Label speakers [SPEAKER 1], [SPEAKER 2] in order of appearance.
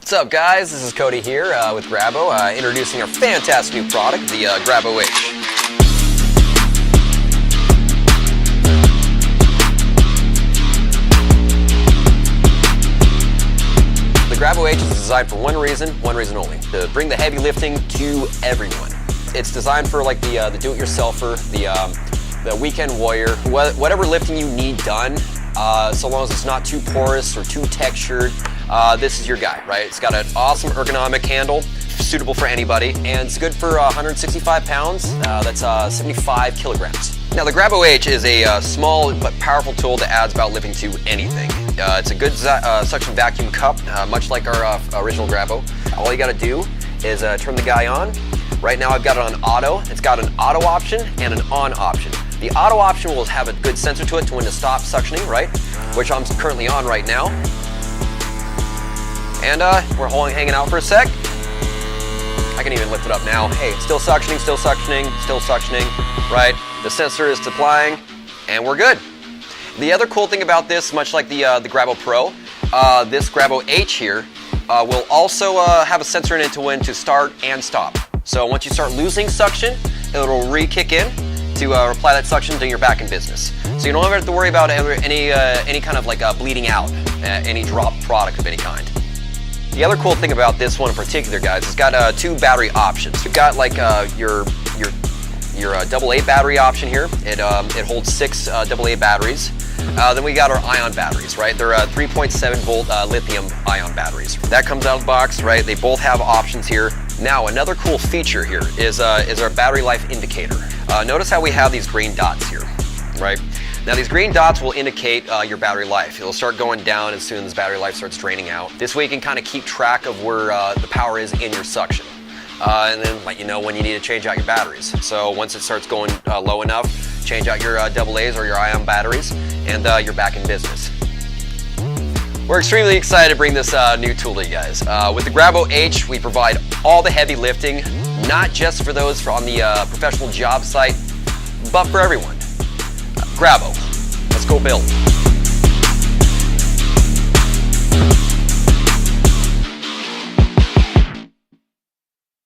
[SPEAKER 1] What's up, guys? This is Cody here with GRABO, introducing our fantastic new product, the GRABO H. The GRABO H is designed for one reason only, to bring the heavy lifting to everyone. It's designed for like the do-it-yourselfer, the weekend warrior, whatever lifting you need done, so long as it's not too porous or too textured. This is your guy, right? It's got an awesome ergonomic handle, suitable for anybody, and it's good for 165 pounds. That's 75 kilograms. Now, the GRABO H is a small but powerful tool that adds about lifting to anything. It's a good suction vacuum cup, much like our original GRABO. All you gotta do is turn the guy on. Right now I've got it on auto. It's got an auto option and an on option. The auto option will have a good sensor to it to when to stop suctioning, right? Which I'm currently on right now. And we're hanging out for a sec. I can even lift it up now. Hey, still suctioning, still suctioning, still suctioning, right? The sensor is applying, and we're good. The other cool thing about this, much like the GRABO Pro, this GRABO H here will also have a sensor in it to when to start and stop. So once you start losing suction, it'll re-kick in to apply that suction to your back in business. So you don't ever have to worry about any kind of like bleeding out, any drop product of any kind. The other cool thing about this one in particular, guys, it's got two battery options. You've got like your AA battery option here. It holds 6 AA batteries. Then we got our ion batteries, right? They're 3.7 volt lithium ion batteries. That comes out of the box, right? They both have options here. Now, another cool feature here is our battery life indicator. Notice how we have these green dots here, right? Now, these green dots will indicate your battery life. It'll start going down as soon as battery life starts draining out. This way you can kind of keep track of where the power is in your suction. And then let you know when you need to change out your batteries. So once it starts going low enough, change out your AA's or your ion batteries, and you're back in business. We're extremely excited to bring this new tool to you guys. With the GRABO H, we provide all the heavy lifting, not just for those on the professional job site, but for everyone. GRABO, let's go build.